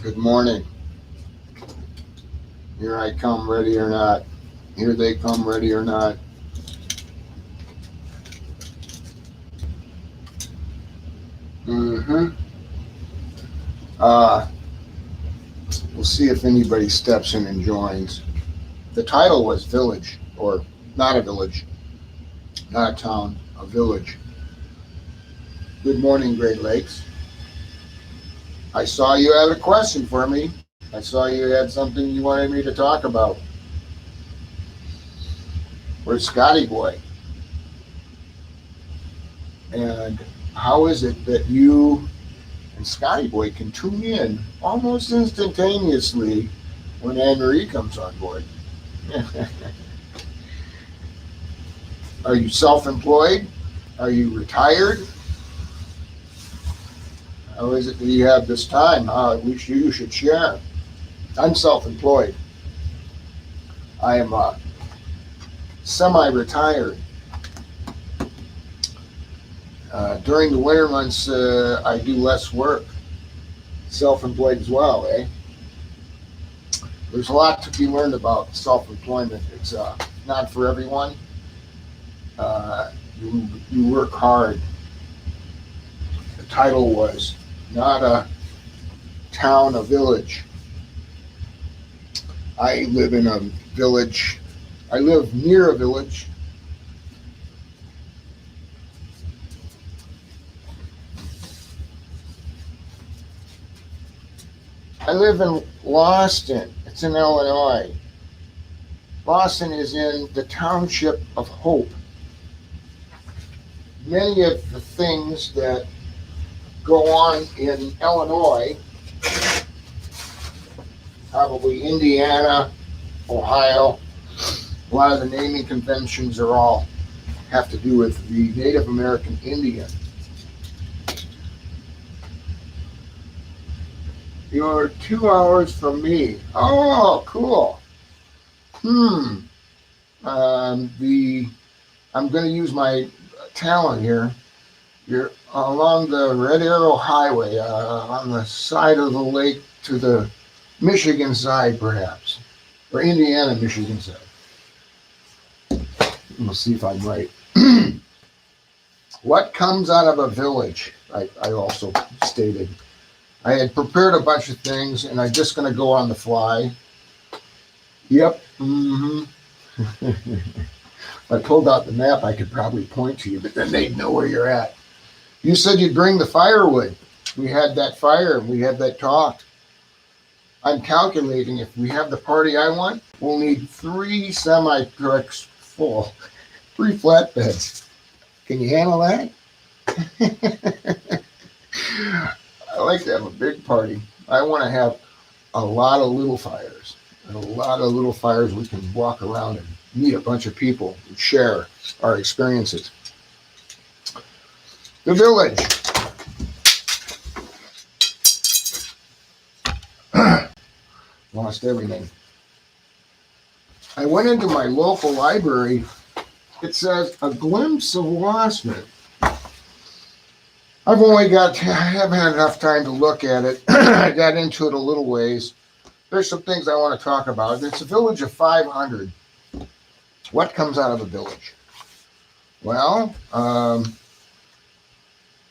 Good morning. Here I come, ready or not. Here they come, ready or not. Mm-hmm. Uh, we'll see if anybody steps in and joins. The title was Village, or not a village, not a town, a village. Good morning, Great Lakes. I saw you had a question for me. I saw you had something you wanted me to talk about. Where's Scotty Boy? And how is it that you and Scotty Boy can tune in almost instantaneously when Anne Marie comes on board? Are you self-employed? Are you retired? How is it that you have this time? You should share. I'm self-employed. I am semi-retired. During the winter months, I do less work. Self-employed as well, eh? There's a lot to be learned about self-employment. It's not for everyone. You work hard. The title was not a town, a village. I live in a village. I live near a village. I live in Lawston. It's in Illinois. Lawston is in the township of Hope. Many of the things that go on in Illinois, probably Indiana, Ohio, a lot of the naming conventions are all have to do with the Native American Indian. You're 2 hours from me. Oh, cool. I'm going to use my talent here. You're along the Red Arrow Highway, on the side of the lake to the Michigan side, perhaps, or Indiana, Michigan side. We'll see if I'm right. What comes out of a village? I also stated. I had prepared a bunch of things, and I'm just going to go on the fly. Yep. If I pulled out the map, I could probably point to you, but then they'd know where you're at. You said you'd bring the firewood. We had that fire, and we had that talk. I'm calculating if we have the party I want, we'll need 3 semi-trucks full, 3 flatbeds. Can you handle that? I like to have a big party. I want to have a lot of little fires. And a lot of little fires we can walk around and meet a bunch of people and share our experiences. The village. Lost everything. I went into my local library. It says A Glimpse of Lostman. I haven't had enough time to look at it. I got into it a little ways. There's some things I want to talk about. It's a village of 500. What comes out of a village? Well,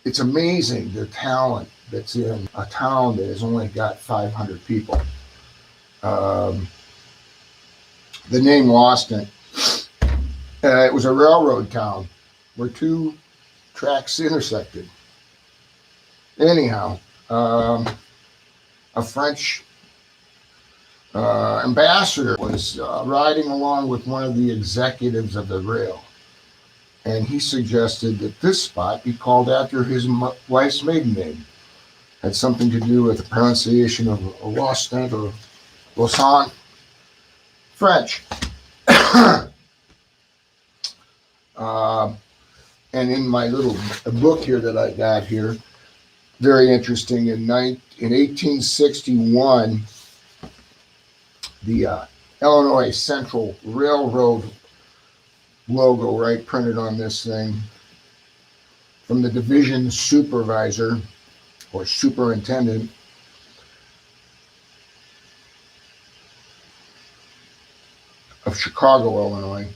it's amazing the talent that's in a town that has only got 500 people. The name Lawston. It was a railroad town where 2 tracks intersected. Anyhow, a French ambassador was riding along with one of the executives of the rail, and he suggested that this spot be called after his wife's maiden name. Had something to do with the pronunciation of Lawston or Lausanne, French. And in my little book here that I got here, very interesting, in 1861, the Illinois Central Railroad logo, right, printed on this thing, from the division supervisor or superintendent of Chicago, Illinois,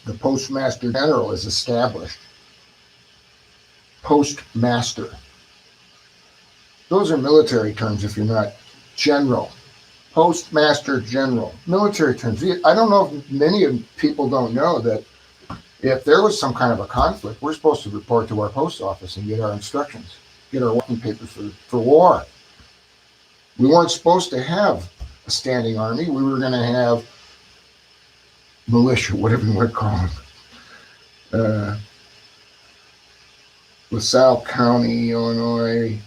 the Postmaster General is established. Postmaster. Those are military terms if you're not general. Postmaster General. Military terms. I don't know if many people don't know that if there was some kind of a conflict, we're supposed to report to our post office and get our instructions, get our working papers for war. We weren't supposed to have a standing army. We were going to have militia, whatever you want to call them. LaSalle County, Illinois,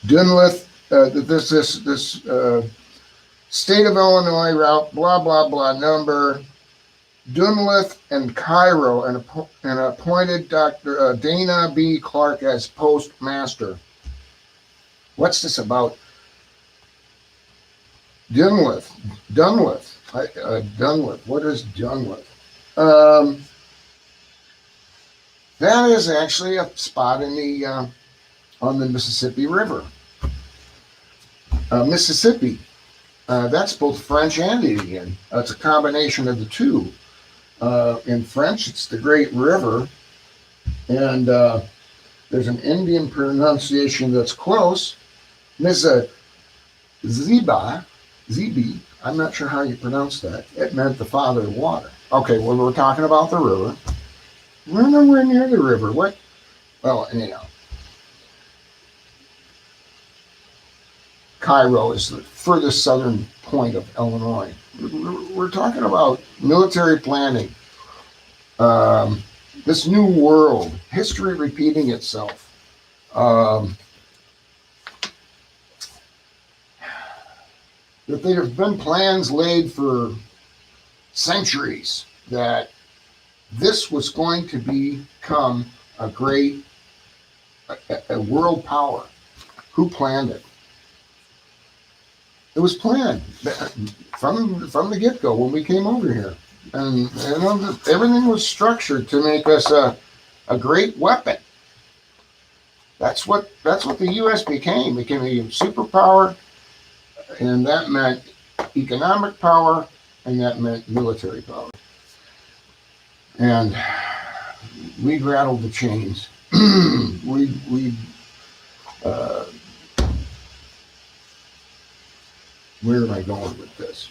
Dunlith, this state of Illinois route, blah, blah, blah, number, Dunlith and Cairo, and appointed Dr. Dana B. Clark as postmaster. What's this about? Dunlith. What is Dunlith? That is actually a spot in the on the Mississippi River. Mississippi. That's both French and Indian. It's a combination of the two. In French, it's the Great River, and there's an Indian pronunciation that's close. Mississippi. Zibi, I'm not sure how you pronounce that. It meant the father of water. Okay, well, we're talking about the river. We're nowhere near the river. What? Well, anyhow. Cairo is the furthest southern point of Illinois. We're talking about military planning. This new world, history repeating itself. That there have been plans laid for centuries that this was going to become a great a world power. Who planned it? It was planned from the get-go when we came over here, and everything was structured to make us a great weapon. That's what the U.S. became. It became a superpower. And that meant economic power, and that meant military power. And we rattled the chains. Where am I going with this?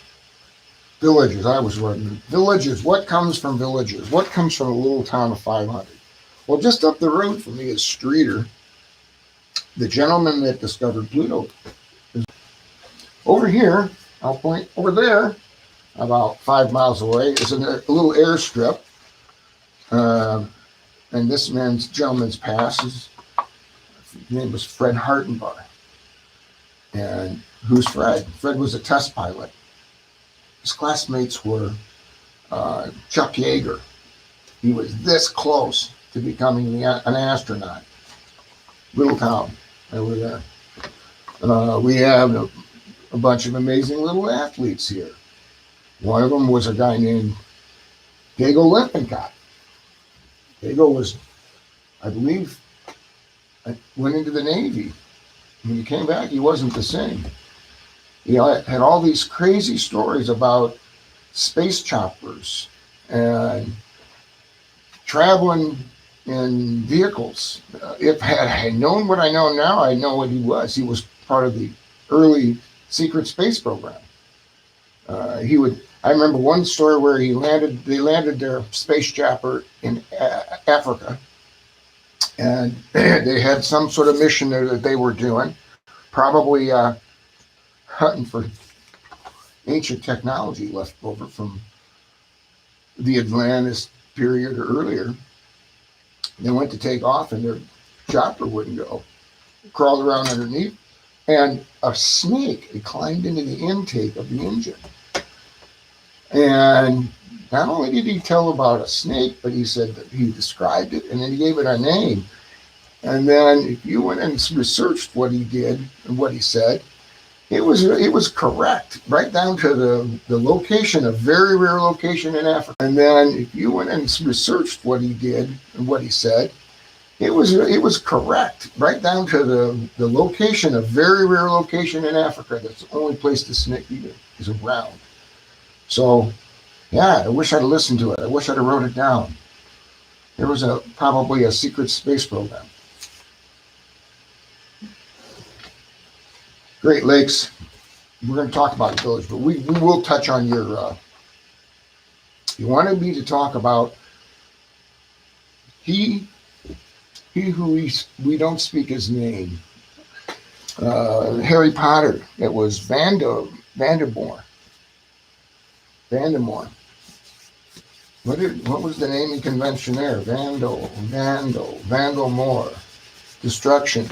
Villages. I was running villages. What comes from villages? What comes from a little town of 500? Well, just up the road from me is Streeter, the gentleman that discovered Pluto. Over here, I'll point over there, about 5 miles away, is a little airstrip. And this gentleman's pass, his name was Fred Hartenbar. And who's Fred? Fred was a test pilot. His classmates were Chuck Yeager. He was this close to becoming an astronaut. Little town over there. We have a bunch of amazing little athletes here. One of them was a guy named Dago Lippincott. Dago was, I believe, went into the Navy. When he came back, he wasn't the same. He had all these crazy stories about space choppers and traveling in vehicles. If had I known what I know now, I know what he was. He was part of the early secret space program. I remember one story where they landed their space chopper in Africa, and they had some sort of mission there that they were doing, probably hunting for ancient technology left over from the Atlantis period or earlier. They went to take off and their chopper wouldn't go. Crawled around underneath, and a snake had climbed into the intake of the engine. And not only did he tell about a snake, but he said that he described it and then he gave it a name. And then if you went and researched what he did and what he said, it was correct, right down to the location, a very rare location in Africa. And then if you went and researched what he did and what he said, It was correct, right down to the location, a very rare location in Africa. That's the only place the snake is around. So yeah, I wish I'd listened to it. I wish I'd have wrote it down. There was probably a secret space program. Great Lakes. We're going to talk about the village, but we will touch on your. You wanted me to talk about he who we don't speak his name. Harry Potter. It was Vandermore. What was the naming convention there? Vandalmore. Destruction.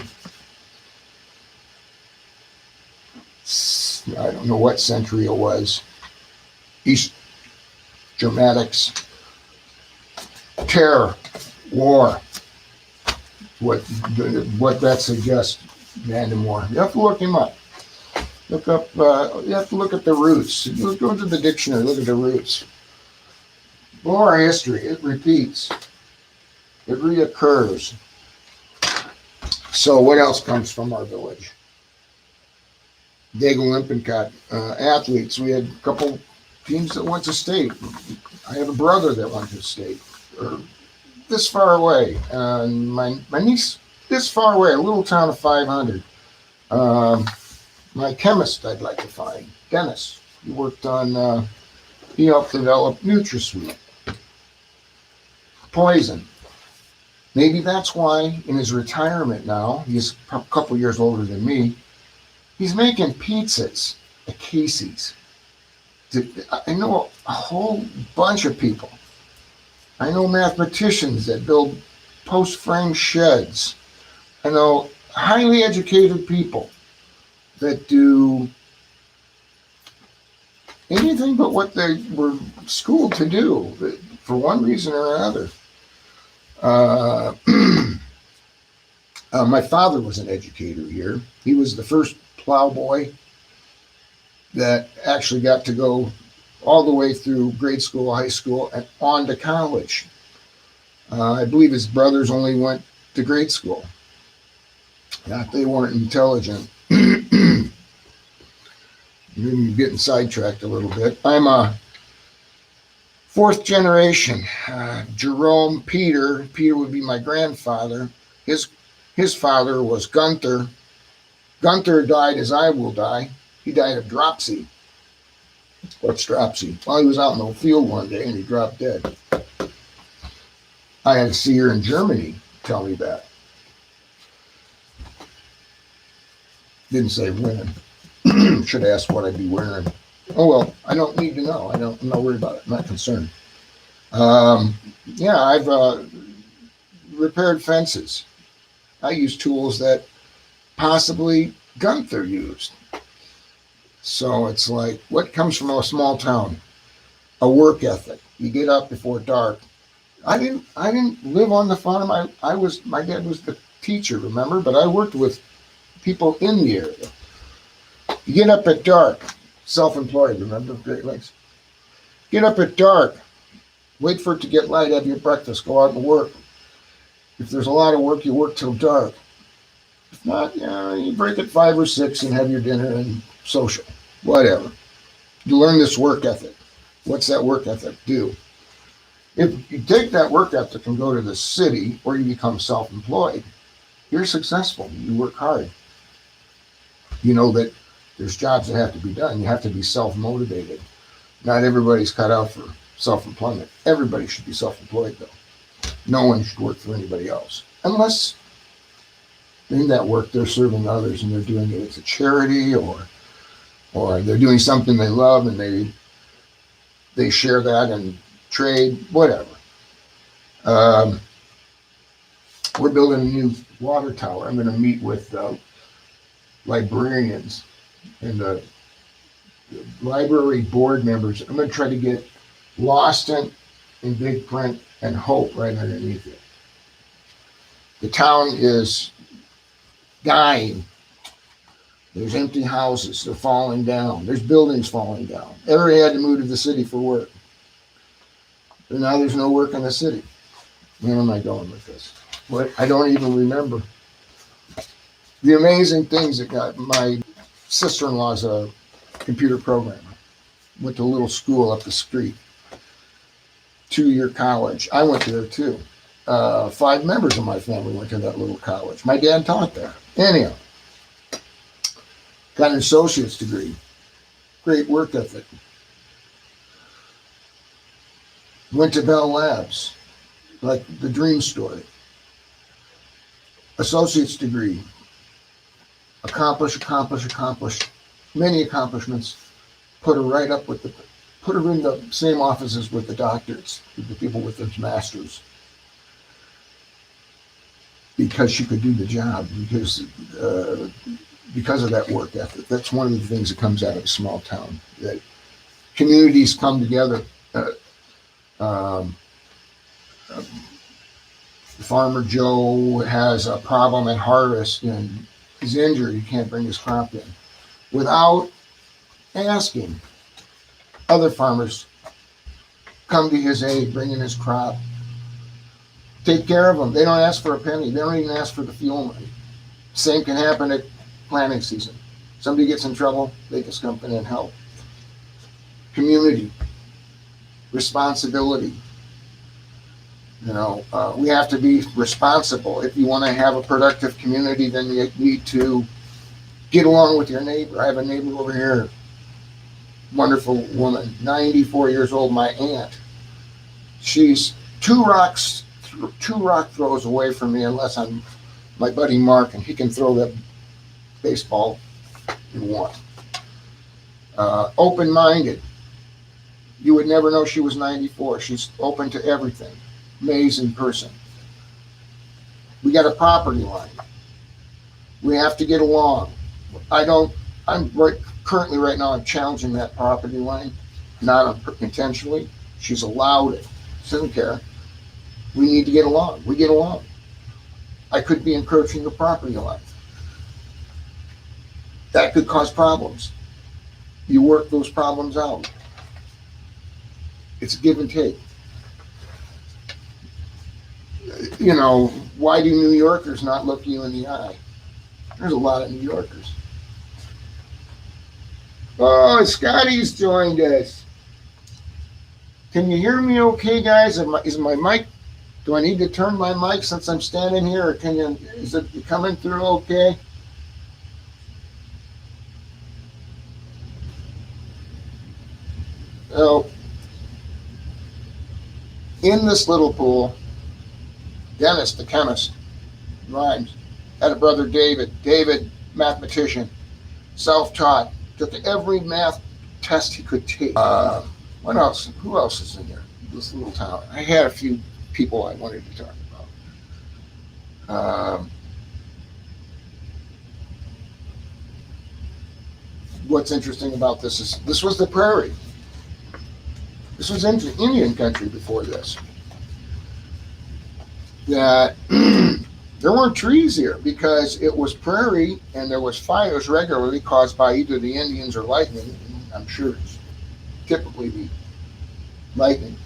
I don't know what century it was. East Germanics. Terror. War. What that suggests, Vandemore. You have to look him up. Look up. You have to look at the roots. Go to the dictionary. Look at the roots. More history. It repeats. It reoccurs. So what else comes from our village? Dago Lippincott, athletes. We had a couple teams that went to state. I have a brother that went to state. This far away. My niece, this far away, a little town of 500. My chemist I'd like to find, Dennis. He worked on, he helped develop NutraSweet. Poison. Maybe that's why in his retirement now, he's a couple years older than me, he's making pizzas at Casey's. I know a whole bunch of people. I know mathematicians that build post-frame sheds. I know highly educated people that do anything but what they were schooled to do for one reason or another. My father was an educator here. He was the first plowboy that actually got to go all the way through grade school, high school, and on to college. I believe his brothers only went to grade school. They weren't intelligent. I'm getting sidetracked a little bit. I'm a fourth generation. Jerome Peter would be my grandfather. His father was Gunther. Gunther died as I will die. He died of dropsy. What's dropsy? Well, he was out in the field one day and he dropped dead. I had a seer in Germany tell me that. Didn't say when. Should ask what I'd be wearing. Oh well, I don't need to know. I'm not worried about it. I'm not concerned. Yeah, I've repaired fences. I use tools that possibly Gunther used. So it's like, what comes from a small town? A work ethic. You get up before dark. I didn't live on the farm. My dad was the teacher, remember? But I worked with people in the area. You get up at dark. Self-employed, remember Great Lakes? Get up at dark. Wait for it to get light, have your breakfast, go out and work. If there's a lot of work, you work till dark. If not, you break at 5 or 6 and have your dinner and social, whatever. You learn this work ethic. What's that work ethic do? If you take that work ethic and go to the city or you become self-employed, you're successful. You work hard. You know that there's jobs that have to be done. You have to be self-motivated. Not everybody's cut out for self-employment. Everybody should be self-employed, though. No one should work for anybody else. Unless in that work they're serving others and they're doing it as a charity or they're doing something they love and they share that and trade, whatever. We're building a new water tower. I'm going to meet with librarians and the library board members. I'm going to try to get Lawston in big print and Hope right underneath it. The town is dying. There's empty houses. They're falling down. There's buildings falling down. Everybody had to move to the city for work. But now there's no work in the city. Where am I going with this? What? I don't even remember. The amazing things that got my sister-in-law's a computer programmer. Went to a little school up the street, 2-year college. I went there too. 5 members of my family went to that little college. My dad taught there. Anyhow, got an associate's degree. Great work ethic. Went to Bell Labs, like the dream story. Associate's degree. Accomplish. Many accomplishments. Put her in the same offices with the doctors, with the people with their masters. Because she could do the job, because of that work ethic. That's one of the things that comes out of a small town, that communities come together. Farmer Joe has a problem at harvest and he's injured, he can't bring his crop in. Without asking, other farmers come to his aid, bring in his crop, take care of them. They don't ask for a penny. They don't even ask for the fuel money. Same can happen at planting season. Somebody gets in trouble, they just come in and help. Community, responsibility. We have to be responsible. If you want to have a productive community, then you need to get along with your neighbor. I have a neighbor over here, wonderful woman, 94 years old, my aunt. She's two rock throws away from me, unless I'm my buddy Mark, and he can throw that baseball in one. Open-minded. You would never know she was 94. She's open to everything. Amazing person. We got a property line. We have to get along. Currently right now I'm challenging that property line, not intentionally. She's allowed it. She doesn't care. We need to get along. We get along. I could be encroaching the property line. That could cause problems. You work those problems out. It's give and take. Why do New Yorkers not look you in the eye? There's a lot of New Yorkers. Oh, Scotty's joined us. Can you hear me okay, guys? Is my mic, do I need to turn my mic since I'm standing here, or is it coming through okay? So, in this little pool, Dennis, the chemist, rhymes, had a brother David, mathematician, self-taught, took every math test he could take. What else? Who else is in here? This little town. I had a few people I wanted to talk about. What's interesting about this is this was the prairie. This was Indian country before this. That there weren't trees here because it was prairie, and there was fires regularly caused by either the Indians or lightning. I'm sure it's typically the lightning.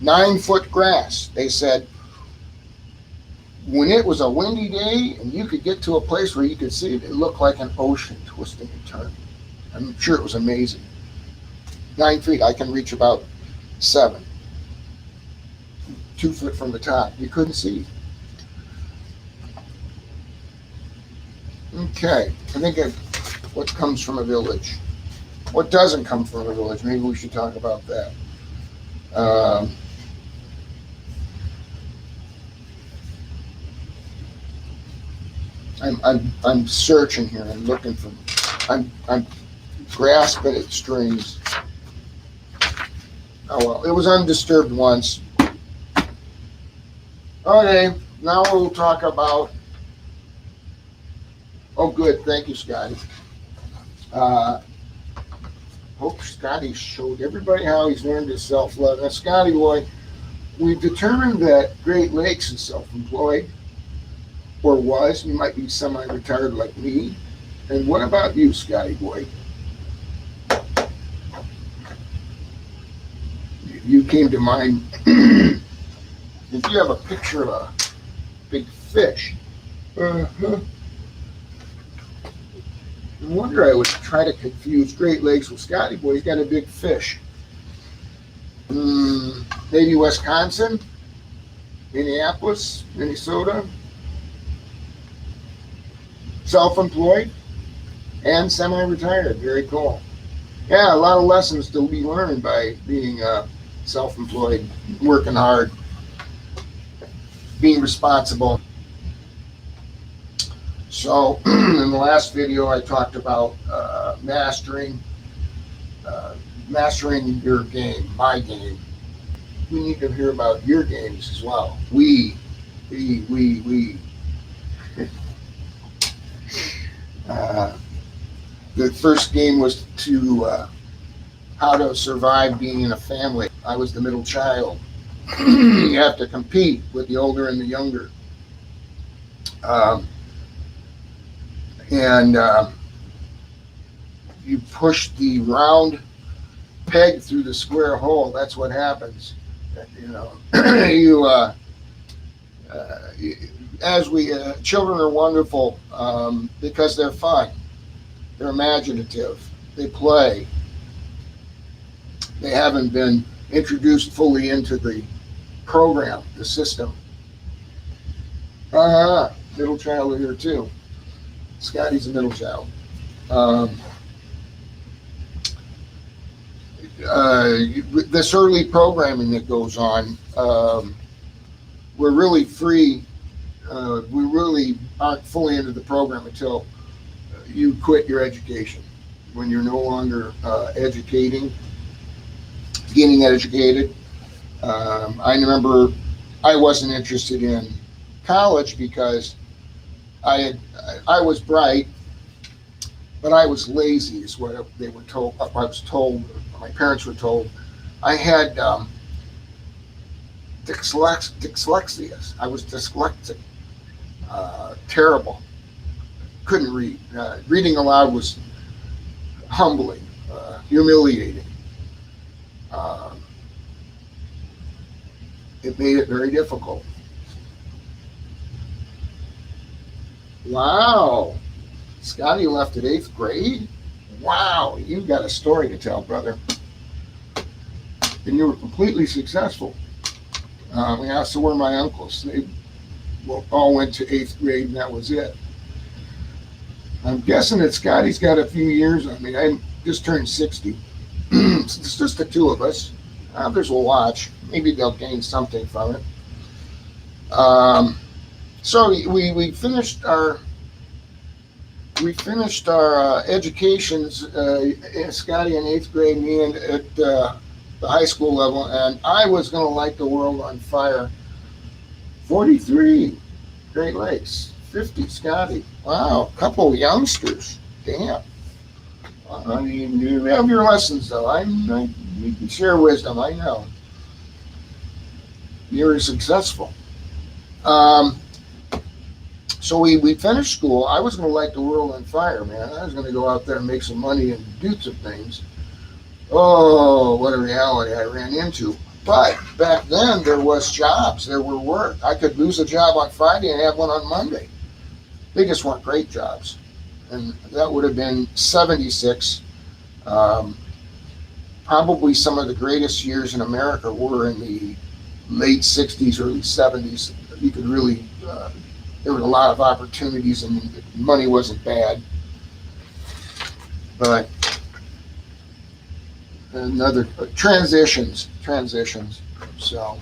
9-foot grass. They said when it was a windy day and you could get to a place where you could see it, it looked like an ocean twisting and turning. I'm sure it was amazing. 9 feet. I can reach about 7. 2 foot from the top. You couldn't see. Okay. I think what comes from a village. What doesn't come from a village? Maybe we should talk about that. I'm searching here. I'm looking for. I'm grasping at strings. Oh well, it was undisturbed once. Okay, now we'll talk about. Oh, good. Thank you, Scotty. Hope Scotty showed everybody how he's learned his self-love. Now, Scotty boy, we've determined that Great Lakes is self-employed, or was. You might be semi-retired like me. And what about you, Scotty boy? You came to mind. If you have a picture of fish. Uh-huh. No wonder I would try to confuse Great Lakes with Scotty Boy. He's got a big fish. Maybe Wisconsin, Minneapolis, Minnesota. Self-employed and semi-retired. Very cool. Yeah, a lot of lessons to be learned by being self-employed, working hard, being responsible. So in the last video, I talked about mastering your game, my game. We need to hear about your games as well. We. The first game was to how to survive being in a family. I was the middle child. You have to compete with the older and the younger. You push the round peg through the square hole. That's what happens. You know, children are wonderful because they're fun. They're imaginative. They play. They haven't been introduced fully into the program, the system. Middle child here too. Scotty's a middle child. This early programming that goes on, we're really free. We really aren't fully into the program until you quit your education. When you're no longer getting educated. I remember I wasn't interested in college because I was bright, but I was lazy, is what they were told. I was told, my parents were told. I had dyslexia. I was dyslexic. Terrible. Couldn't read. Reading aloud was humbling, humiliating. It made it very difficult. Wow. Scotty left at 8th grade? Wow, you've got a story to tell, brother. And you were completely successful. So were my uncles. They all went to 8th grade, and that was it. I'm guessing that Scotty's got a few years. I mean, I just turned 60. It's just the two of us. Others will watch. Maybe they'll gain something from it. So we finished our educations. Scotty in 8th grade, me at the high school level, and I was going to light the world on fire. 43, Great Lakes. 50, Scotty. Wow, a couple of youngsters. Damn. I mean, you have your lessons, though. You can share wisdom, I know. You're successful. So we finished school. I was going to light the world on fire, man. I was going to go out there and make some money and do some things. Oh, what a reality I ran into. But back then, there was jobs. There were work. I could lose a job on Friday and have one on Monday. They just weren't great jobs. And that would have been 76. Probably some of the greatest years in America were in the late 60s, early 70s. You could really, there were a lot of opportunities and money wasn't bad. But another transitions. So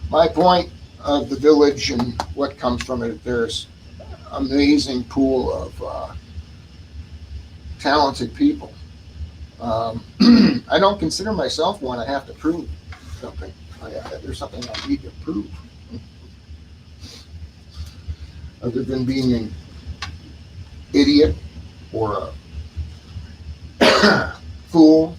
my point of the village and what comes from it, there's an amazing pool of talented people. I don't consider myself one. I have to prove something. There's something I need to prove. Other than being an idiot or a fool.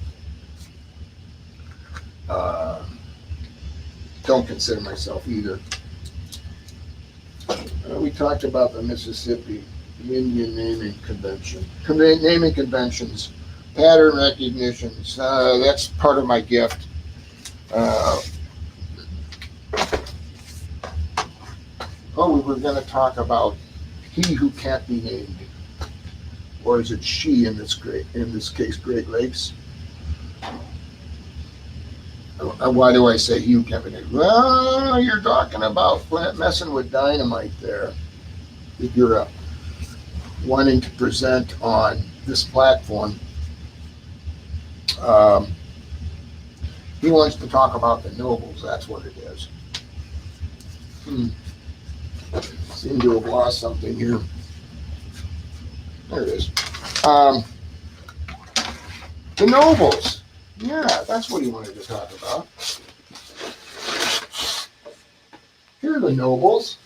Don't consider myself either. We talked about the Mississippi Indian naming convention. Naming conventions, pattern recognitions. That's part of my gift. we were going to talk about he who can't be named, or is it she in this case, Great Lakes? Why do I say he who can't be named? Well, you're talking about messing with dynamite there. If you're wanting to present on this platform, he wants to talk about the nobles. That's what it is. Seem to have lost something here. There it is. The nobles. Yeah, that's what he wanted to talk about. Here are the nobles.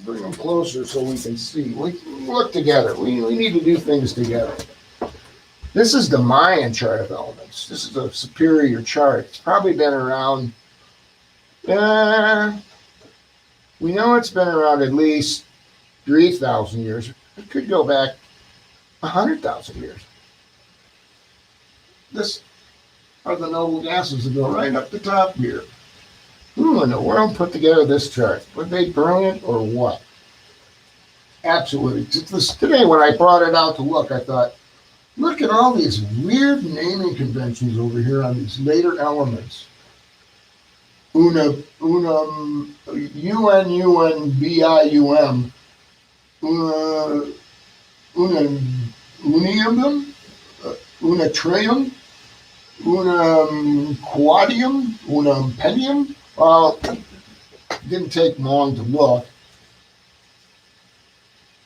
Bring them closer so we can see. We look together. We need to do things together. This is the Mayan chart of elements. This is a superior chart. It's probably been around, we know it's been around at least 3,000 years. It could go back 100,000 years. This are the noble gases that go right up the top here. Who in the world put together this chart? Were they brilliant or what? Absolutely. Today when I brought it out to look, I thought, look at all these weird naming conventions over here on these later elements. Unium, unatrium, quadium, pentium. Well, it didn't take long to look.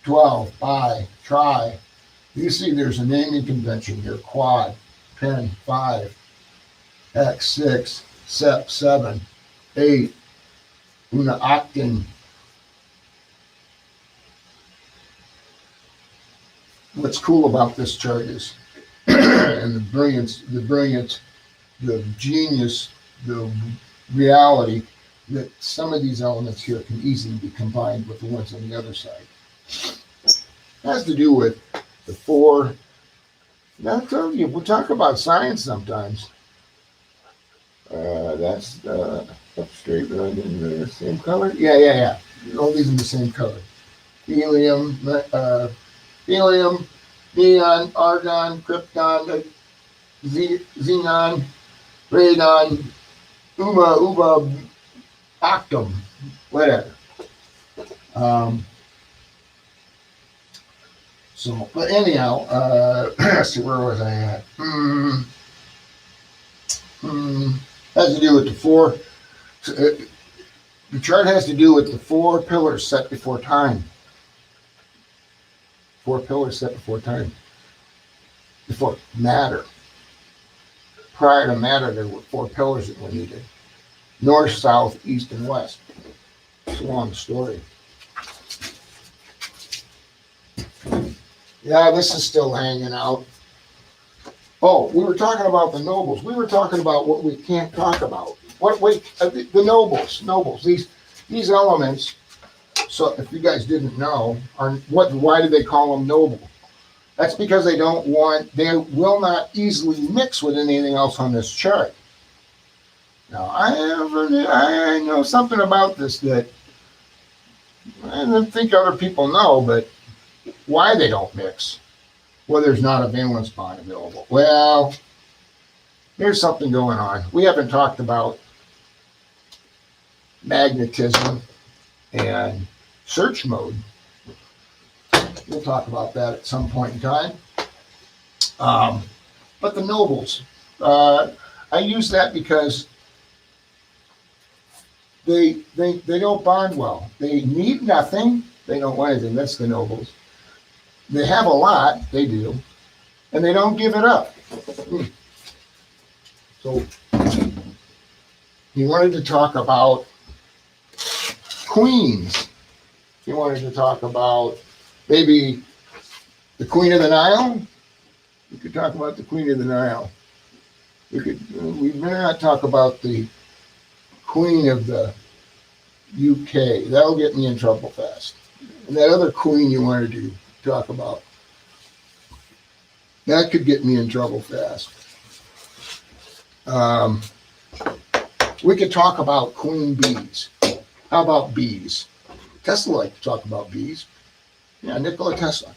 12, bi, tri. You see there's a naming convention here. Quad, pen, 5, x, 6, sep, 7, 8, octan. What's cool about this chart is, and the brilliance, the genius, the reality that some of these elements here can easily be combined with the ones on the other side. It has to do with the 4. I told you, we'll talk about science sometimes. That's up straight right in the same color. Yeah. All these in the same color. Helium, neon, argon, krypton, xenon, radon, uba, octum, whatever. But anyhow, let's see, where was I at? Has to do with the 4. The chart has to do with the 4 pillars set before time. 4 pillars set before time. Before matter. Prior to matter, there were 4 pillars that were needed. North, south, east, and west. It's a long story. Yeah, this is still hanging out. Oh, we were talking about the nobles. We were talking about what we can't talk about. The nobles. These elements. So, if you guys didn't know, why do they call them noble? That's because they will not easily mix with anything else on this chart. Now, I know something about this that I don't think other people know, but why they don't mix? Well, there's not a valence bond available. Well, there's something going on. We haven't talked about magnetism and search mode. We'll talk about that at some point in time. But the nobles, I use that because they don't bond well. They need nothing. They don't want anything. That's the nobles. They have a lot. They do. And they don't give it up. So he wanted to talk about queens. He wanted to talk about maybe the Queen of the Nile. We could talk about the Queen of the Nile. We may not talk about the Queen of the UK. That'll get me in trouble fast. And that other queen you wanted to talk about, that could get me in trouble fast. We could talk about queen bees. How about bees? Tesla liked to talk about bees. Yeah, Nikola Tesla.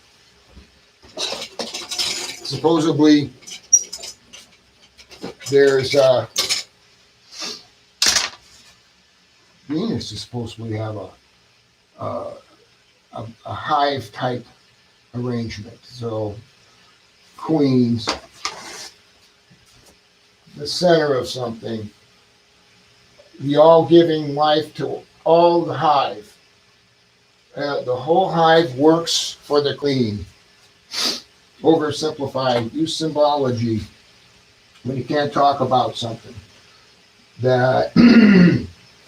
Supposedly, there's Venus is supposed to have a, a hive type arrangement. So queens, the center of something, the all giving life to all the hive. The whole hive works for the queen. Oversimplified, use symbology when you can't talk about something. That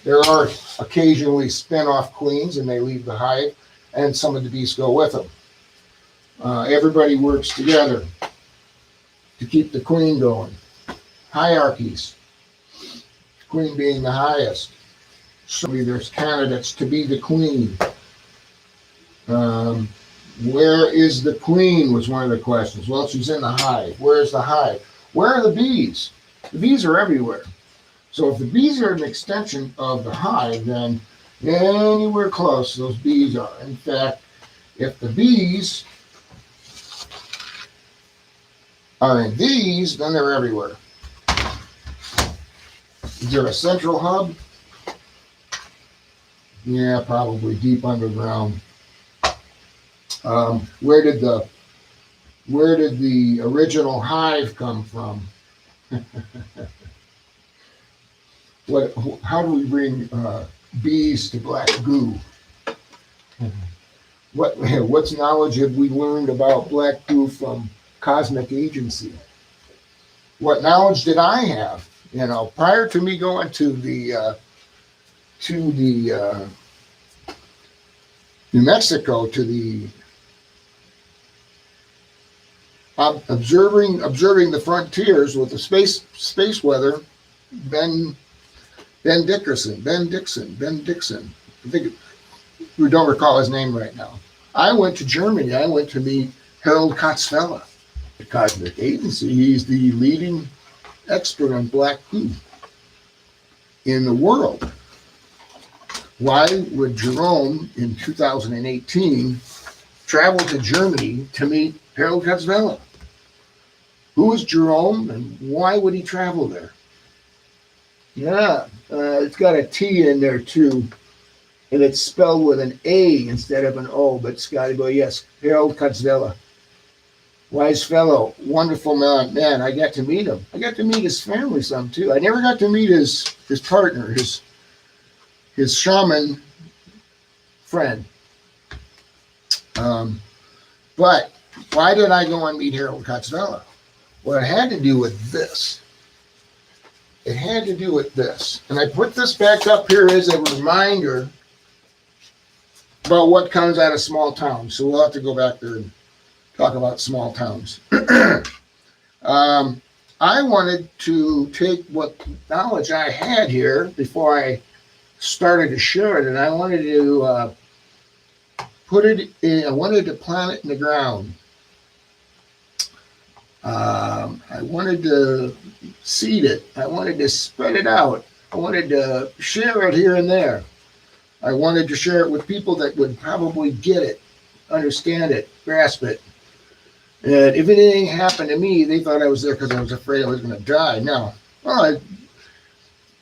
there are occasionally spin-off queens and they leave the hive and some of the bees go with them. Everybody works together to keep the queen going. Hierarchies, queen being the highest. So there's candidates to be the queen. Where is the queen was one of the questions. Well, she's in the hive. Where is the hive? Where are the bees? The bees are everywhere. So if the bees are an extension of the hive, then anywhere close those bees are. In fact, if the bees are in these, then they're everywhere. Is there a central hub? Yeah, probably deep underground. Where did the original hive come from? How do we bring bees to black goo? What's knowledge have we learned about black goo from Cosmic Agency? What knowledge did I have? Prior to me going to the New Mexico, to the observing the frontiers with the space weather, Ben Dixon. I think we don't recall his name right now. I went to Germany. I went to meet Harold Katzfeld, the Cosmic Agency. He's the leading expert on black goo in the world. Why would Jerome in 2018 travel to Germany to meet Harold Katzfeld? Who is Jerome and why would he travel there? Yeah, it's got a T in there too, and it's spelled with an A instead of an O, but it's got to go, yes, Harold Katzfeld. Wise fellow, wonderful man. I got to meet him. I got to meet his family some too. I never got to meet his partner, his shaman friend. But why did I go and meet Harold Katzfeld? Well, it had to do with this. And I put this back up here as a reminder about what comes out of small towns. So we'll have to go back there and talk about small towns. I wanted to take what knowledge I had here before I started to share it, and I wanted to I wanted to plant it in the ground. I wanted to seed it. I wanted to spread it out. I wanted to share it here and there. I wanted to share it with people that would probably get it, understand it, grasp it. And if anything happened to me, they thought I was there because I was afraid I was going to die. No. Well,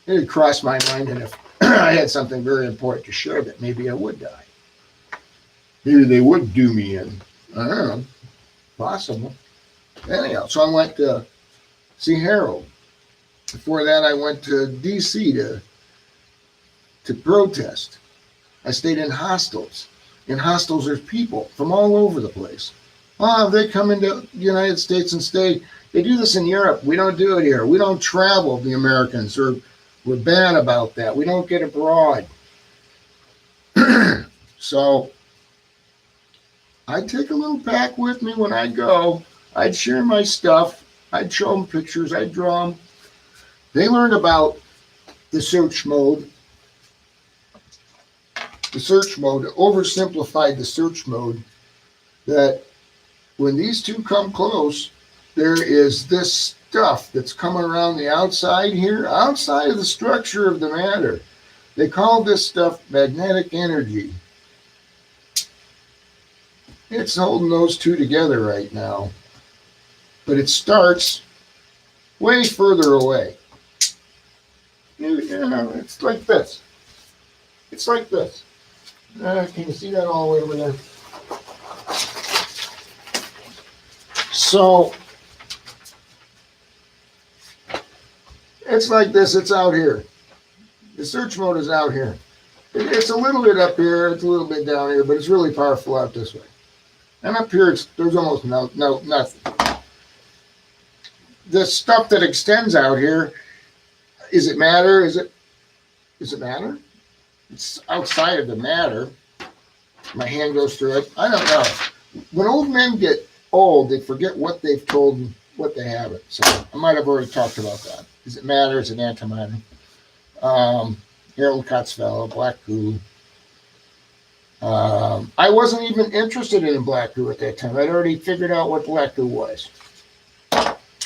it crossed my mind that if I had something very important to share, that maybe I would die. Maybe they would do me in. I don't know. Possible. Anyhow, so I went to see Harold. Before that, I went to D.C. to protest. I stayed in hostels. In hostels, there's people from all over the place. Oh, they come into the United States and stay. They do this in Europe. We don't do it here. We don't travel, the Americans. We're bad about that. We don't get abroad. So I'd take a little pack with me when I go. I'd share my stuff. I'd show them pictures. I'd draw them. They learned about the search mode. The search mode, oversimplified the search mode, that when these two come close, there is this stuff that's coming around the outside here, outside of the structure of the matter. They call this stuff magnetic energy. It's holding those two together right now. But it starts way further away. You know, it's like this. It's like this. Can you see that all the way over there? So it's like this. It's out here. The search mode is out here. It's a little bit up here. It's a little bit down here, but it's really powerful out this way. And up here, there's almost nothing. The stuff that extends out here, is it matter? Is it matter? It's outside of the matter. My hand goes through it. I don't know. When old men get old, they forget what they've told and what they haven't. So I might have already talked about that. Is it matter? Is it antimatter? Harold Kutzfellow, black goo. I wasn't even interested in black goo at that time. I'd already figured out what black goo was.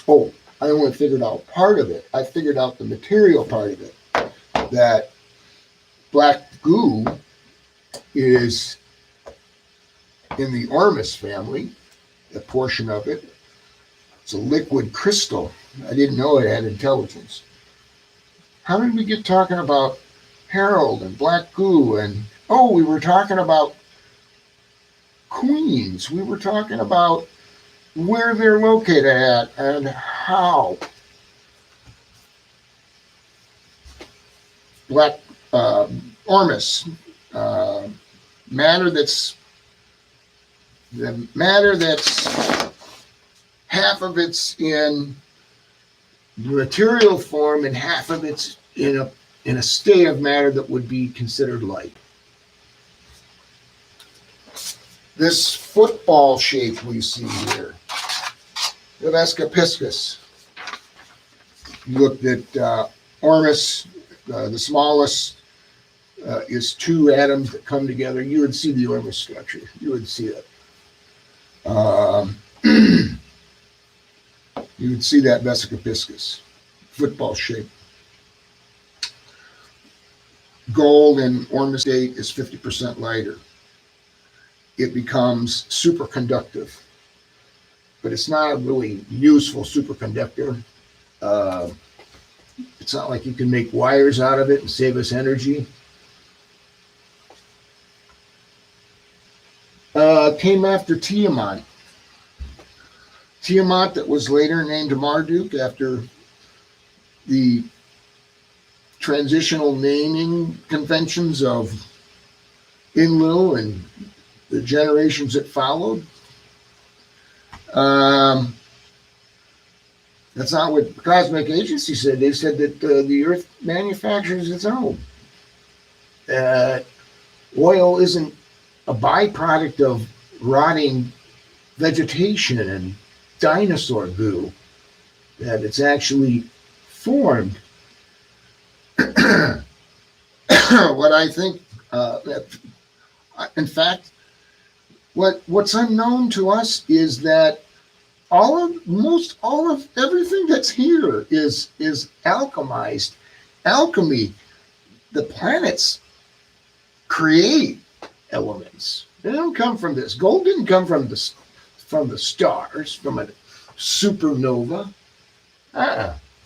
Oh, I only figured out part of it. I figured out the material part of it. That black goo is in the Ormus family, a portion of it. It's a liquid crystal. I didn't know it had intelligence. How did we get talking about Harold and black goo? And we were talking about queens. We were talking about where they're located at and how. Black Ormus, matter that's half of it's in material form and half of it's in a state of matter that would be considered light. This football shape we see here, the Escapiscus. You looked at Ormus, the smallest is two atoms that come together. You would see the Ormus structure. You would see it. You would see that Vesicopiscus, football shape. Gold in Ormus state is 50% lighter. It becomes superconductive, but it's not a really useful superconductor. It's not like you can make wires out of it and save us energy. Came after Tiamat. Tiamat, that was later named Marduk after the transitional naming conventions of Enlil and the generations that followed. That's not what the Cosmic Agency said. They said that the Earth manufactures its own. Oil isn't a byproduct of rotting vegetation and dinosaur goo, that it's actually formed. What I think, in fact, what's unknown to us is that all of everything that's here is alchemized. Alchemy, the planets create elements. They don't come from this. Gold didn't come from the stars, from a supernova.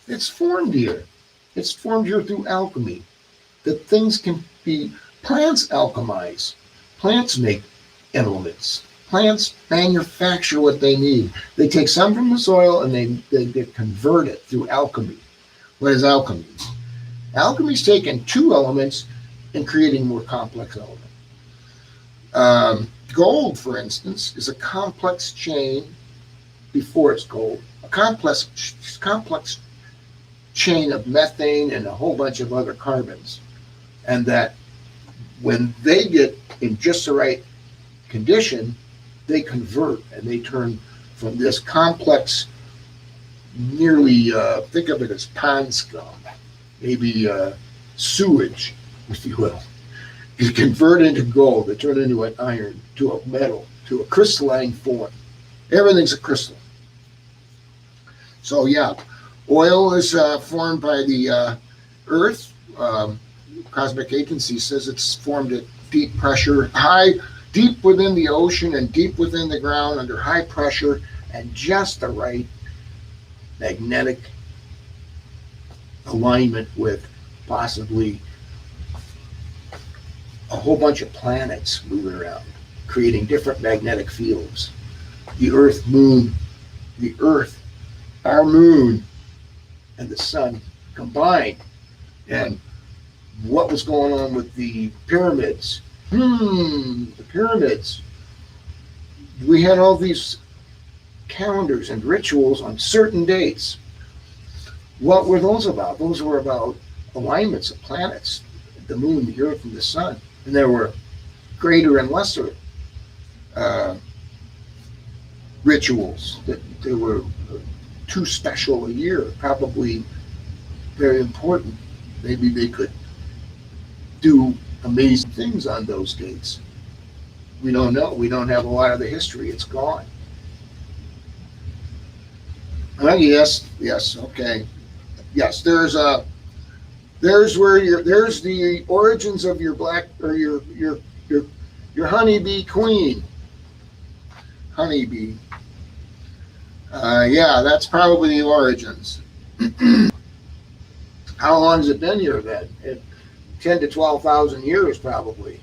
It's formed here. It's formed here through alchemy. That things can be, plants alchemize. Plants make elements. Plants manufacture what they need. They take some from the soil and they convert it through alchemy. What is alchemy? Alchemy is taking two elements and creating more complex elements. Gold, for instance, is a complex chain before it's gold. A complex chain of methane and a whole bunch of other carbons. And that when they get in just the right condition, they convert and they turn from this complex, nearly, think of it as pond scum, maybe sewage, if you will. You convert into gold, they turn into an iron, to a metal, to a crystalline form. Everything's a crystal. So yeah, oil is formed by the earth. Cosmic Agency says it's formed at deep pressure, deep within the ocean and deep within the ground under high pressure and just the right magnetic alignment with possibly a whole bunch of planets moving around, creating different magnetic fields. The Earth, our moon, and the sun combined. And what was going on with the pyramids? The pyramids. We had all these calendars and rituals on certain dates. What were those about? Those were about alignments of planets, the moon, the earth, and the sun. And there were greater and lesser rituals that they were too special a year, probably very important. Maybe they could do amazing things on those dates. We don't know. We don't have a lot of the history. It's gone. Yes, okay. Yes, there's the origins of your black or your honeybee queen. Honeybee. Yeah, that's probably the origins. How long has it been here then? 10 to 12,000 years probably.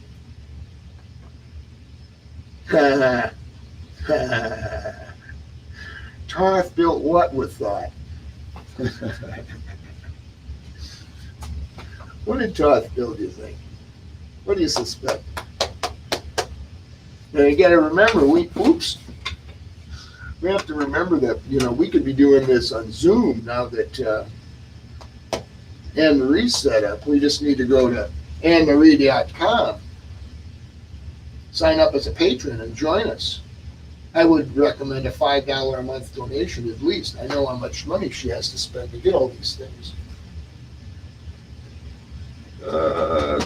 Thoth built what with thought? What did Thoth build, do you think? What do you suspect? Now you got to remember, we have to remember that, we could be doing this on Zoom now that Anne Marie's set up. We just need to go to annemarie.com, sign up as a patron, and join us. I would recommend a $5 a month donation at least. I know how much money she has to spend to get all these things.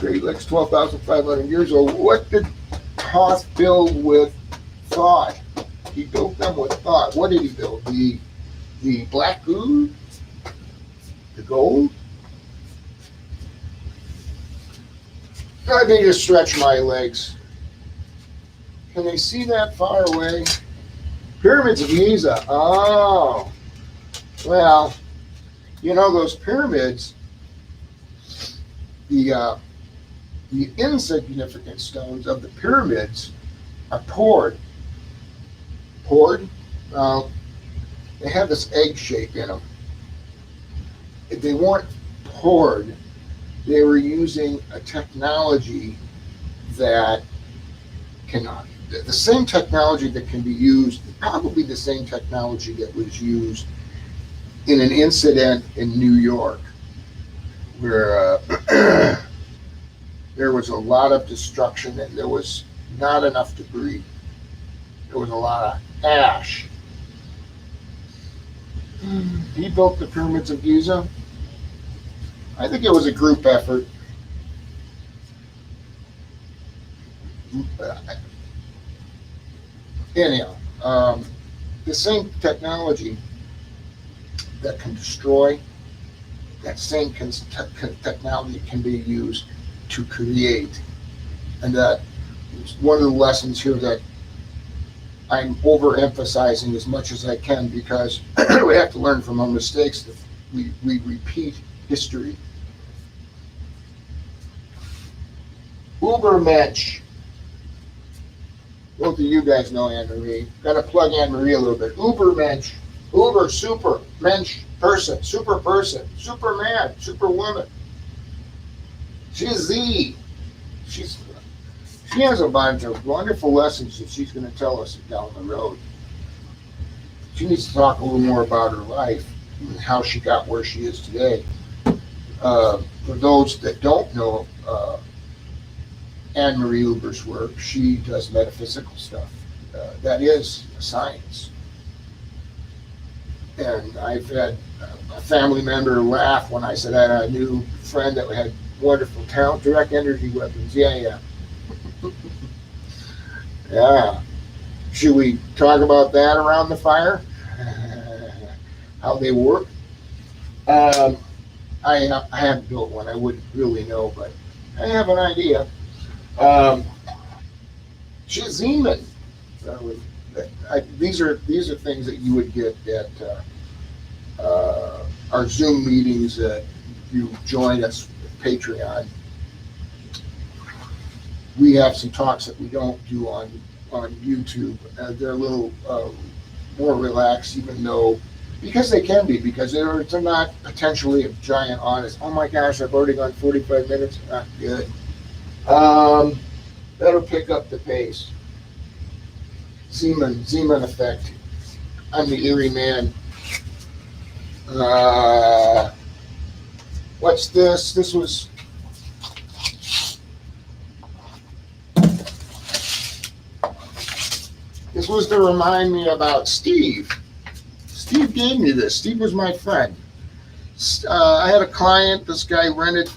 Great Lakes, 12,500 years old. What did Thoth build with thought? He built them with thought. What did he build? The black goo? The gold? I need to stretch my legs. Can they see that far away? Pyramids of Giza. Oh. Well, those pyramids, the insignificant stones of the pyramids are poured. Poured? They have this egg shape in them. If they weren't poured, they were using a technology that cannot. The same technology that can be used, probably the same technology that was used in an incident in New York, where there was a lot of destruction and there was not enough debris. There was a lot of ash. He built the pyramids of Giza. I think it was a group effort. Anyhow, the same technology that can destroy, that same technology can be used to create. And that is one of the lessons here that I'm overemphasizing as much as I can, because we have to learn from our mistakes. That we repeat history. Ubermensch. Both of you guys know Anne Marie. Got to plug Anne Marie a little bit. Ubermensch. Uber, super, mensch, person, superman, superwoman. She's she has a bunch of wonderful lessons that she's going to tell us down the road. She needs to talk a little more about her life and how she got where she is today. For those that don't know Anne Marie Uber's work, she does metaphysical stuff. That is science. And I've had a family member laugh when I said I had a new friend that had wonderful talent, direct energy weapons. Yeah. Yeah. Should we talk about that around the fire? How they work? I haven't built one. I wouldn't really know, but I have an idea. Zeman. These are things that you would get at our Zoom meetings that you join us with Patreon. We have some talks that we don't do on YouTube. They're a little more relaxed, even though because they can be, because they're not potentially a giant honest. Oh my gosh, I've already gone 45 minutes. Not good. Better pick up the pace. Zeman effect. I'm the Erie man. What's this? This was to remind me about Steve. Steve gave me this. Steve was my friend. I had a client. This guy rented,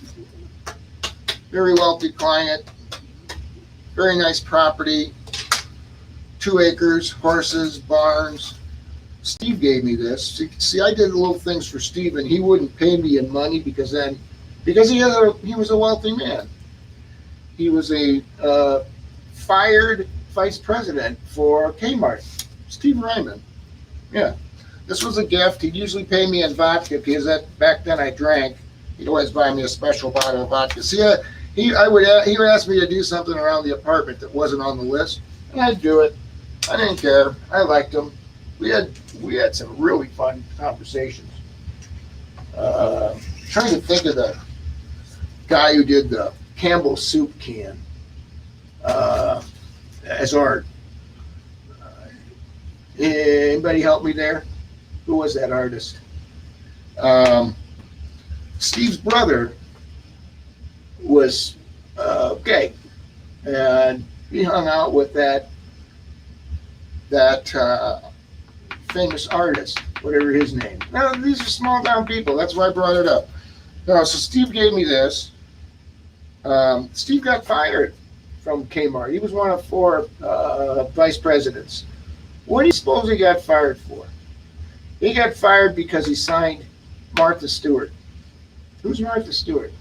very wealthy client, very nice property, 2 acres, horses, barns. Steve gave me this. See, I did little things for Steve, and he wouldn't pay me in money because he was a wealthy man. He was a fired vice president for Kmart, Steve Ryman. Yeah, this was a gift. He'd usually pay me in vodka because back then I drank. He'd always buy me a special bottle of vodka. See, he would ask me to do something around the apartment that wasn't on the list, and I'd do it. I didn't care. I liked him. We had some really fun conversations. Trying to think of the guy who did the Campbell soup can as art. Anybody help me there? Who was that artist? Steve's brother was gay, and he hung out with that famous artist, whatever his name. Now, these are small town people. That's why I brought it up. No, so Steve gave me this. Steve got fired from Kmart. He was one of 4 vice presidents. What do you suppose he got fired for? He got fired because he signed Martha Stewart. Who's Martha Stewart?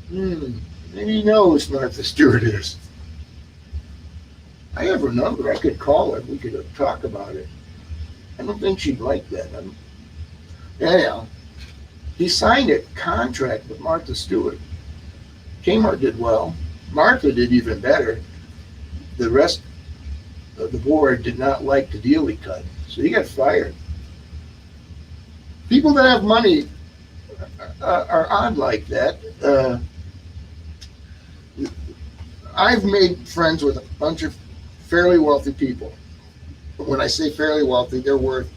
Maybe you know who Martha Stewart is. I have her number. I could call her. We could talk about it. I don't think she'd like that. Anyhow, he signed a contract with Martha Stewart. Kmart did well. Martha did even better. The rest of the board did not like the deal he cut, so he got fired. People that have money are odd like that. I've made friends with a bunch of fairly wealthy people. When I say fairly wealthy, they're worth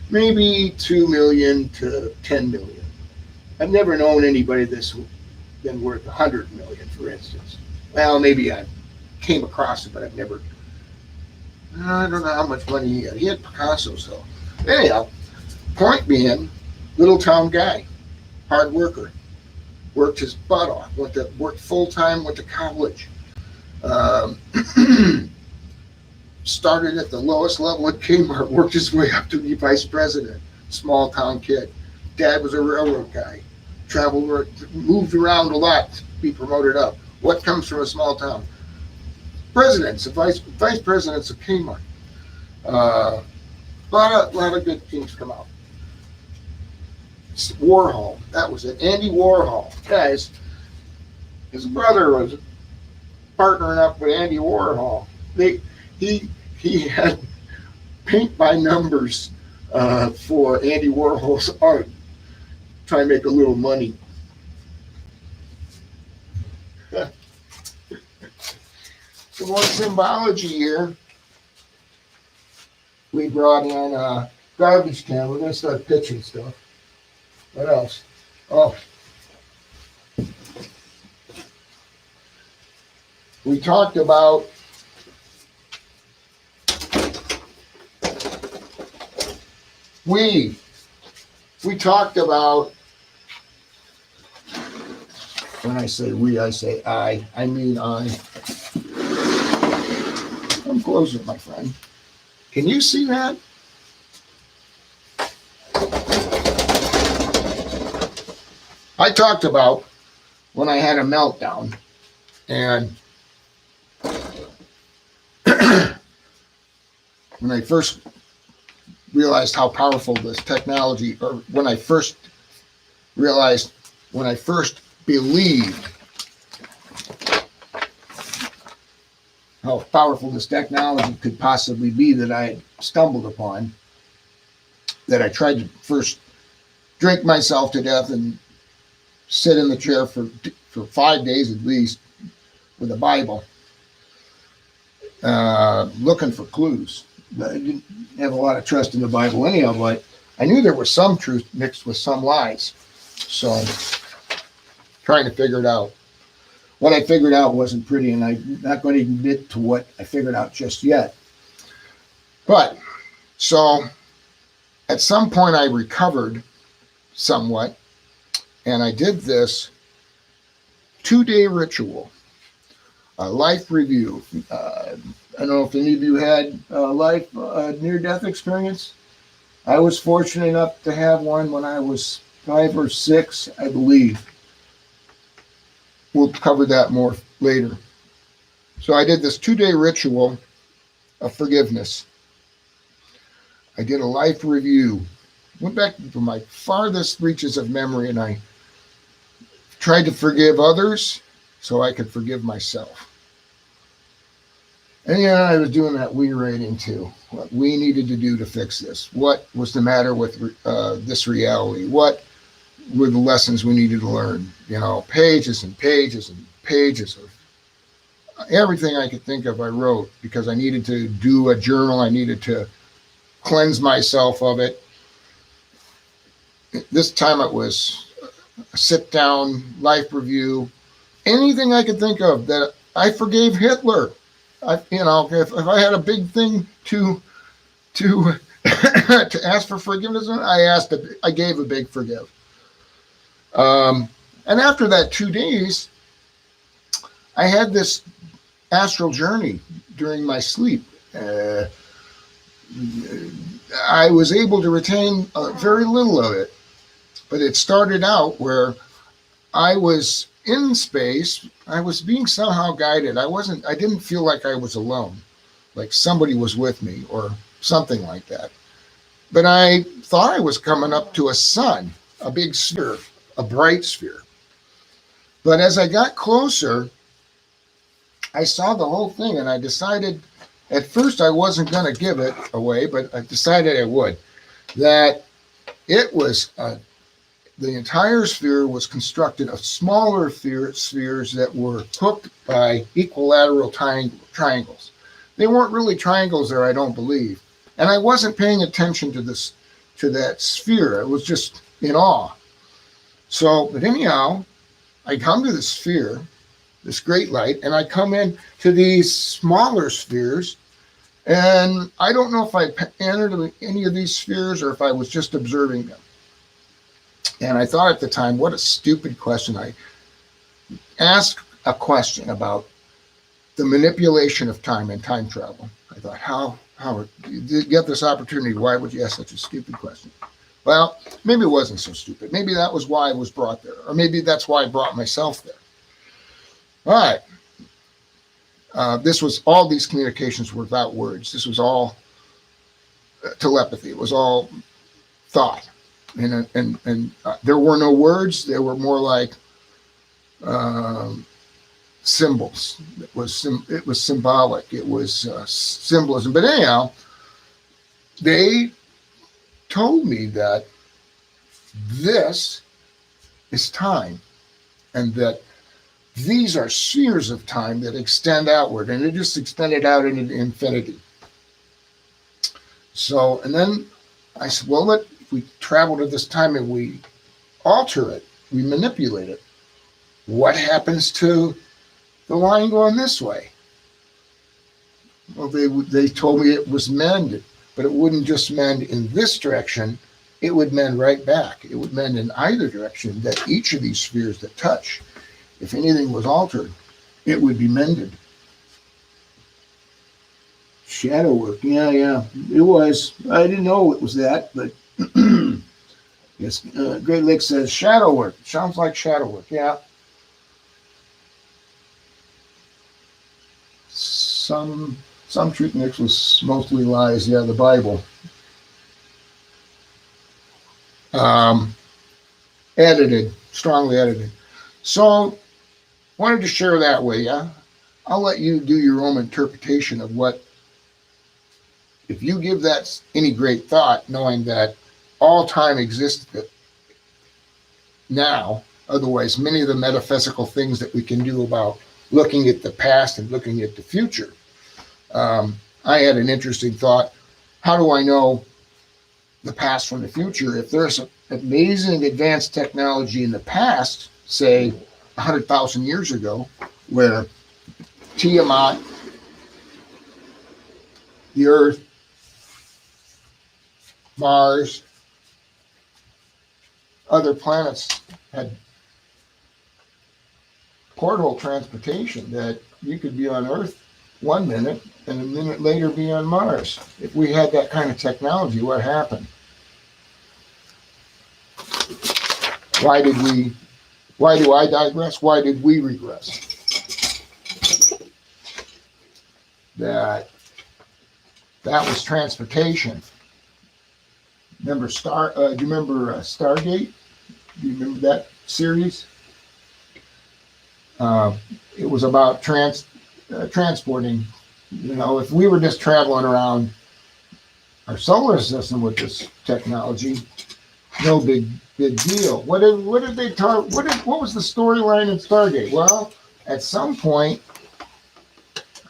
maybe 2 million to 10 million. I've never known anybody that's been worth 100 million, for instance. Well, maybe I came across it, but I've never. I don't know how much money he had. He had Picasso's though. Anyhow, point being, little town guy, hard worker, worked his butt off. Worked full time. Went to college. Started at the lowest level at Kmart, worked his way up to be vice president. Small town kid. Dad was a railroad guy. Moved around a lot to be promoted up. What comes from a small town? Presidents, vice presidents of Kmart. A lot of good things come out. Warhol, that was it. Andy Warhol, guys. His brother was partnering up with Andy Warhol. He had paint by numbers for Andy Warhol's art, trying to make a little money. Some more symbology here. We brought in a garbage can. We're going to start pitching stuff. What else? Oh. We talked about we talked about, when I say we, I say I mean I. Come closer, my friend. Can you see that? I talked about when I had a meltdown. And when I first realized how powerful this technology, or when I first believed how powerful this technology could possibly be that I had stumbled upon, that I tried to first drink myself to death and sit in the chair for 5 days at least with a Bible, looking for clues. I didn't have a lot of trust in the Bible anyhow, but I knew there was some truth mixed with some lies. So trying to figure it out. What I figured out wasn't pretty, and I'm not going to admit to what I figured out just yet. But so at some point I recovered somewhat, and I did this 2-day ritual, a life review. I don't know if any of you had a life near-death experience. I was fortunate enough to have one when I was 5 or 6, I believe. We'll cover that more later. So I did this 2-day ritual of forgiveness. I did a life review. Went back to my farthest reaches of memory, and I tried to forgive others so I could forgive myself. And yeah, I was doing that we rating too. What we needed to do to fix this. What was the matter with this reality? What were the lessons we needed to learn? You know, pages and pages and pages of everything I could think of I wrote, because I needed to do a journal. I needed to cleanse myself of it. This time it was a sit-down life review. Anything I could think of that I forgave Hitler. If I had a big thing to to ask for forgiveness, I gave a big forgive. And after that 2 days, I had this astral journey during my sleep. I was able to retain very little of it, but it started out where I was in space. I was being somehow guided. I didn't feel like I was alone, like somebody was with me or something like that. But I thought I was coming up to a sun, a big sphere, a bright sphere. But as I got closer, I saw the whole thing, and I decided, at first I wasn't going to give it away, but I decided I would, that it was the entire sphere was constructed of smaller spheres that were hooked by equilateral triangles. They weren't really triangles there, I don't believe. And I wasn't paying attention to that sphere. I was just in awe. So, but anyhow, I come to the sphere, this great light, and I come in to these smaller spheres, and I don't know if I entered any of these spheres or if I was just observing them. And I thought at the time, what a stupid question. I asked a question about the manipulation of time and time travel. I thought, Howard, you get this opportunity, why would you ask such a stupid question? Well, maybe it wasn't so stupid. Maybe that was why I was brought there, or maybe that's why I brought myself there. All right. All these communications were without words. This was all telepathy. It was all thought. And there were no words. There were more like symbols. It was symbolic. It was symbolism. But anyhow, they told me that this is time, and that these are spheres of time that extend outward, and it just extended out into infinity. So, and then I said, well, if we travel to this time and we alter it, we manipulate it, what happens to the line going this way? Well, they told me it was mended, but it wouldn't just mend in this direction, it would mend right back. It would mend in either direction, that each of these spheres that touch, if anything was altered, it would be mended. Shadow work, yeah, it was. I didn't know it was that, but yes, Great Lake says shadow work. Sounds like shadow work, yeah. some truth mixed with mostly lies. Yeah, the Bible. Edited, strongly edited. So wanted to share that with you. I'll let you do your own interpretation of what, if you give that any great thought, knowing that all time exists now. Otherwise, many of the metaphysical things that we can do about looking at the past and looking at the future. I had an interesting thought. How do I know the past from the future? If there's amazing advanced technology in the past, say 100,000 years ago, where Tiamat, the Earth, Mars, other planets had portal transportation, that you could be on Earth 1 minute and a minute later be on Mars. If we had that kind of technology, what happened? Why do I digress? Why did we regress? That was transportation. Remember do you remember Stargate? Do you remember that series? It was about transporting. You know, if we were just traveling around our solar system with this technology, no big deal. What did they talk? What was the storyline in Stargate? Well, at some point,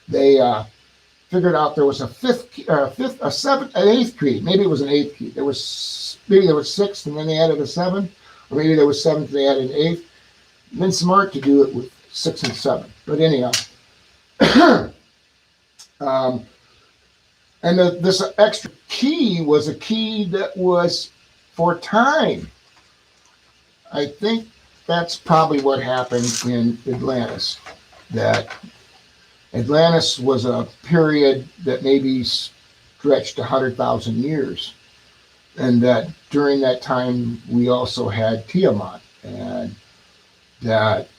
they figured out there was an eighth key. Maybe it was an eighth key. There was six, and then they added a seven, or maybe there was seven, and they added an eighth. Been smart to do it with 6 and 7. But anyhow, and this extra key was a key that was for time. I think that's probably what happened in Atlantis. That Atlantis was a period that maybe stretched 100,000 years. And that during that time, we also had Tiamat. And that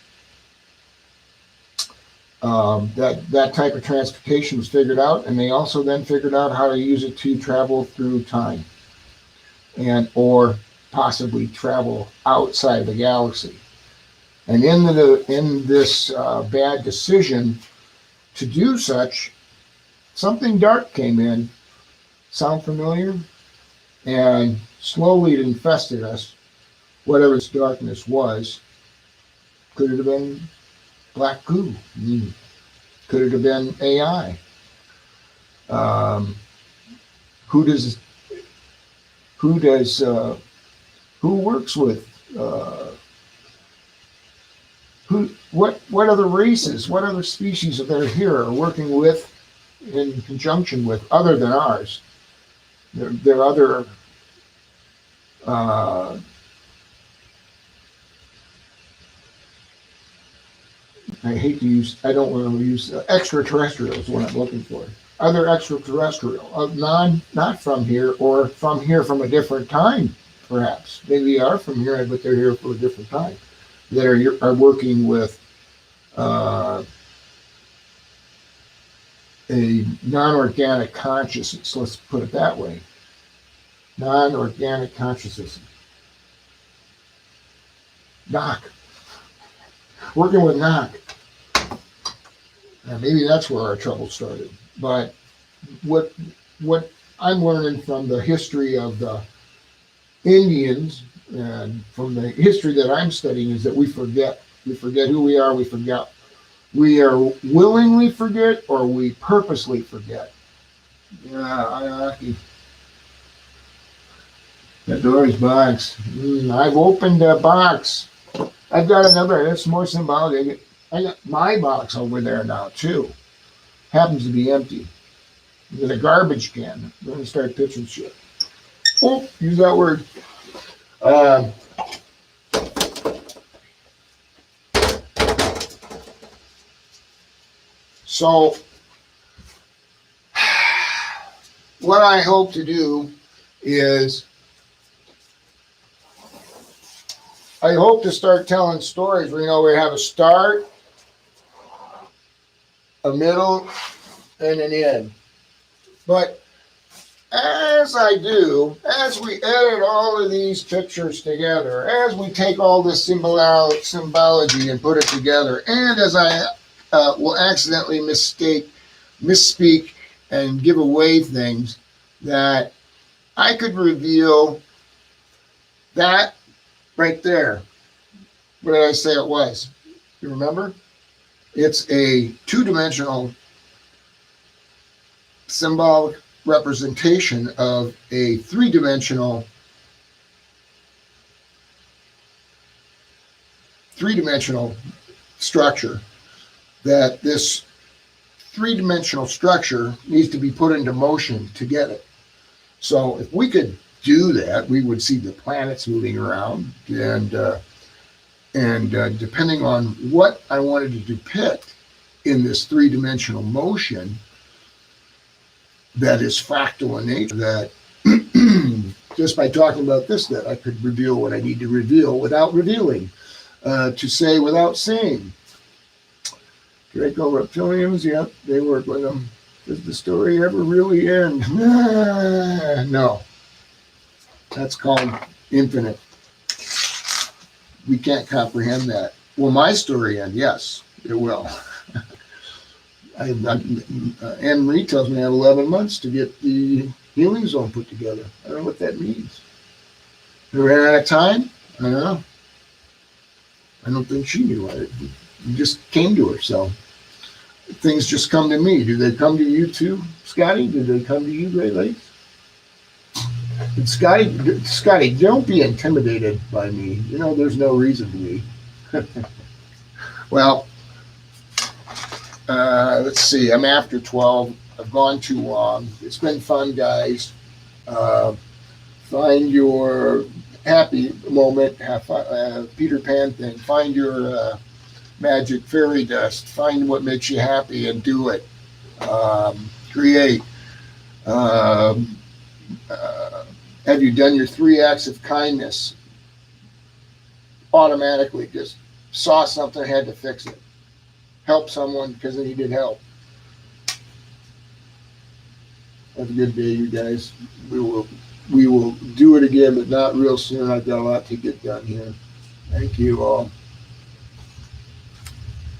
type of transportation was figured out, and they also then figured out how to use it to travel through time, and or possibly travel outside the galaxy. And in this bad decision to do such, something dark came in. Sound familiar? And slowly it infested us. Whatever this darkness was, could it have been black goo? Could it have been AI? Who works with what other races, what other species that are here are working with, in conjunction with, other than ours? There are other I don't want to use extraterrestrial is what I'm looking for. Other extraterrestrial, not from here, or from here from a different time, perhaps. Maybe they are from here, but they're here for a different time. That are working with a non-organic consciousness. Let's put it that way. Non-organic consciousness. Knock. Working with knock. Maybe that's where our trouble started. But what I'm learning from the history of the Indians and from the history that I'm studying is that we forget. We forget who we are. We are willingly forget, or we purposely forget. Yeah, that door's box. I've opened a box. I've got another. That's more symbolic. I got my box over there now too. Happens to be empty. There's a garbage can. I'm gonna start pitching shit. Oh, use that word. So, what I hope to do is, I hope to start telling stories where, we have a start, a middle, and an N. But as as we edit all of these pictures together, as we take all this symbology and put it together, and as I will accidentally misspeak, and give away things, that I could reveal that right there. What did I say it was? You remember? It's a two-dimensional symbolic representation of a three-dimensional structure. That this three-dimensional structure needs to be put into motion to get it. So if we could do that, we would see the planets moving around, and depending on what I wanted to depict in this three-dimensional motion that is fractal in nature, that just by talking about this, that I could reveal what I need to reveal without revealing, to say without saying. Draco reptilians, yep, they work with them. Does the story ever really end? No. That's called infinite. We can't comprehend that. Will my story end? Yes, it will. Anne Marie tells me I have 11 months to get the healing zone put together. I don't know what that means. They ran out of time? I don't know. I don't think she knew. It just came to her. So things just come to me. Do they come to you too, Scotty? Do they come to you, Great Lakes? And Scotty, don't be intimidated by me. You know, there's no reason to be. Well, let's see. I'm after 12. I've gone too long. It's been fun, guys. Find your happy moment. Peter Pan thing. Find your magic fairy dust. Find what makes you happy and do it. Create. Have you done your 3 acts of kindness? Automatically just saw something, had to fix it. Help someone because they needed help. Have a good day, you guys. We will do it again, but not real soon. I've got a lot to get done here. Thank you all.